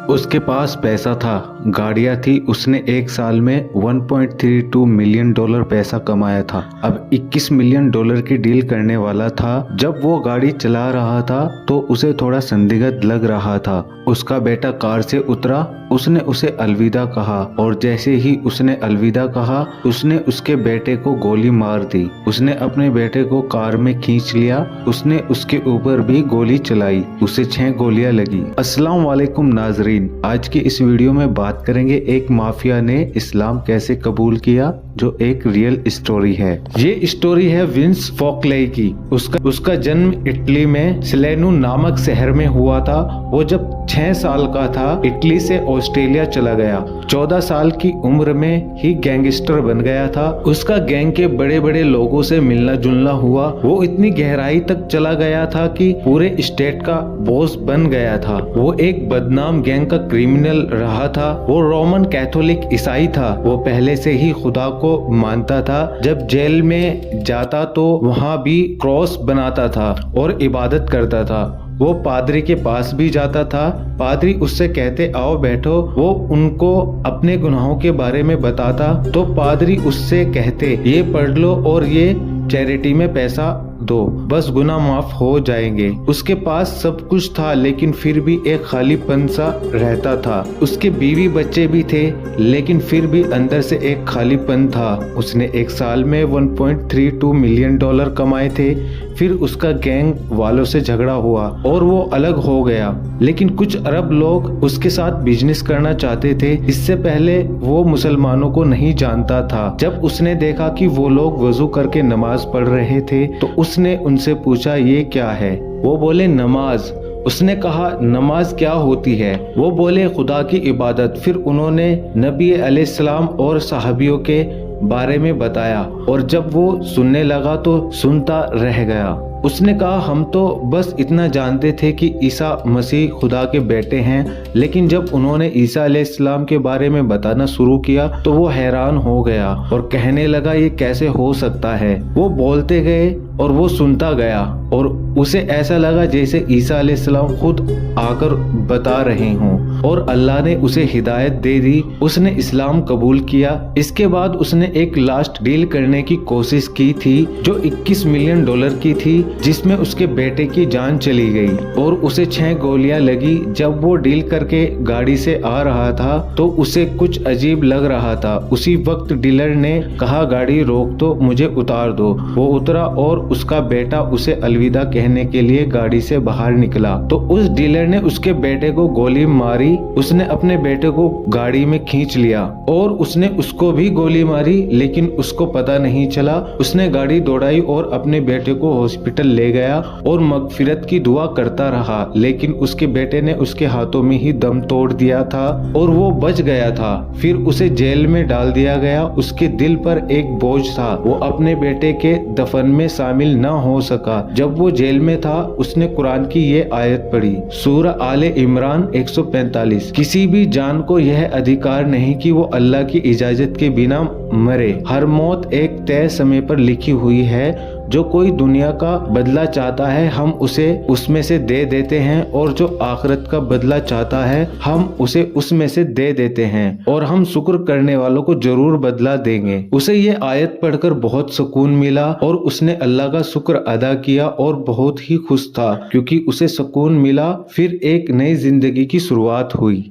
اس کے پاس پیسہ تھا، گاڑیاں تھی، اس نے ایک سال میں $1.32 ملین پیسہ کمایا تھا۔ اب $21 ملین کی ڈیل کرنے والا تھا۔ جب وہ گاڑی چلا رہا تھا تو اسے تھوڑا سندگت لگ رہا تھا۔ اس کا بیٹا کار سے اترا، اس نے اسے الوداع کہا اور جیسے ہی اس نے الوداع کہا اس نے اس کے بیٹے کو گولی مار دی۔ اس نے اپنے بیٹے کو کار میں کھینچ لیا، اس نے اس کے اوپر بھی گولی چلائی، اسے 6 گولیاں لگی۔ السلام علیکم ناظرین، آج کی اس ویڈیو میں بات کریں گے ایک مافیا نے اسلام کیسے قبول کیا، جو ایک ریئل اسٹوری ہے۔ یہ اسٹوری ہے ونس فوکلئی کی۔ اس کا جنم اٹلی میں سلینو نامک شہر میں ہوا تھا۔ وہ جب 6 سال کا تھا اٹلی سے آسٹریلیا چلا گیا۔ 14 سال کی عمر میں ہی گینگسٹر بن گیا تھا۔ اس کا گینگ کے بڑے بڑے لوگوں سے ملنا جلنا ہوا۔ وہ اتنی گہرائی تک چلا گیا تھا کہ پورے اسٹیٹ کا باس بن گیا تھا۔ وہ ایک بدنام گینگ کا کرمنل رہا تھا۔ وہ رومن کیتھولک عیسائی تھا۔ وہ پہلے سے ہی خدا کو مانتا تھا۔ جب جیل میں جاتا تو وہاں بھی کراس بناتا تھا اور عبادت کرتا تھا۔ وہ پادری کے پاس بھی جاتا تھا۔ پادری اس سے کہتے آؤ بیٹھو، وہ ان کو اپنے گناہوں کے بارے میں بتاتا تو پادری اس سے کہتے یہ پڑھ لو اور یہ چیریٹی میں پیسہ دو، بس گناہ معاف ہو جائیں گے۔ اس کے پاس سب کچھ تھا لیکن پھر بھی ایک خالی پن سا رہتا تھا۔ اس کے بیوی بچے بھی تھے لیکن پھر بھی اندر سے ایک خالی پن تھا۔ اس نے ایک سال میں $1.32 ملین کمائے تھے۔ پھر اس کا گینگ والوں سے جھگڑا ہوا اور وہ الگ ہو گیا، لیکن کچھ عرب لوگ اس کے ساتھ بزنس کرنا چاہتے تھے۔ اس سے پہلے وہ مسلمانوں کو نہیں جانتا تھا۔ جب اس نے دیکھا کہ وہ لوگ وضو کر کے نماز پڑھ رہے تھے تو اس نے ان سے پوچھا یہ کیا ہے؟ وہ بولے نماز۔ اس نے کہا نماز کیا ہوتی ہے؟ وہ بولے خدا کی عبادت۔ پھر انہوں نے نبی علیہ السلام اور صحابیوں کے بارے میں بتایا اور جب وہ سننے لگا تو سنتا رہ گیا۔ اس نے کہا ہم تو بس اتنا جانتے تھے کہ عیسیٰ مسیح خدا کے بیٹے ہیں، لیکن جب انہوں نے عیسیٰ علیہ السلام کے بارے میں بتانا شروع کیا تو وہ حیران ہو گیا اور کہنے لگا یہ کیسے ہو سکتا ہے؟ وہ بولتے گئے اور وہ سنتا گیا اور اسے ایسا لگا جیسے عیسیٰ علیہ السلام خود آ کر بتا رہے ہوں اور اللہ نے اسے ہدایت دے دی۔ اس نے اسلام قبول کیا۔ اس کے بعد اس نے ایک لاسٹ ڈیل کرنے کی کوشش کی تھی جو $21 ملین کی تھی، جس میں اس کے بیٹے کی جان چلی گئی اور اسے 6 گولیاں لگی۔ جب وہ ڈیل کر کے گاڑی سے آ رہا تھا تو اسے کچھ عجیب لگ رہا تھا۔ اسی وقت ڈیلر نے کہا گاڑی روک دو، مجھے اتار دو۔ وہ اترا اور اس کا بیٹا اسے الوداع کہنے کے لیے گاڑی سے باہر نکلا تو اس ڈیلر نے اس کے بیٹے کو گولی ماری۔ اس نے اپنے بیٹے کو گاڑی میں کھینچ لیا اور اس نے اس کو بھی گولی ماری، لیکن اس کو پتہ نہیں چلا۔ اس نے گاڑی دوڑائی اور اپنے بیٹے کو ہاسپٹل لے گیا اور مغفرت کی دعا کرتا رہا، لیکن اس کے بیٹے نے اس کے ہاتھوں میں ہی دم توڑ دیا تھا اور وہ بچ گیا تھا۔ پھر اسے جیل میں ڈال دیا گیا۔ اس کے دل پر ایک بوجھ تھا، وہ اپنے بیٹے کے دفن میں شامل نہ ہو سکا۔ جب وہ جیل میں تھا اس نے قرآن کی یہ آیت پڑھی، سورہ آل عمران 145، کسی بھی جان کو یہ ادھیکار نہیں کہ وہ اللہ کی اجازت کے بنا مرے۔ ہر موت ایک طے سمے پر لکھی ہوئی ہے۔ جو کوئی دنیا کا بدلہ چاہتا ہے ہم اسے اس میں سے دے دیتے ہیں، اور جو آخرت کا بدلہ چاہتا ہے ہم اسے اس میں سے دے دیتے ہیں، اور ہم شکر کرنے والوں کو ضرور بدلہ دیں گے۔ اسے یہ آیت پڑھ کر بہت سکون ملا اور اس نے اللہ کا شکر ادا کیا اور بہت ہی خوش تھا کیونکہ اسے سکون ملا۔ پھر ایک نئی زندگی کی شروعات ہوئی۔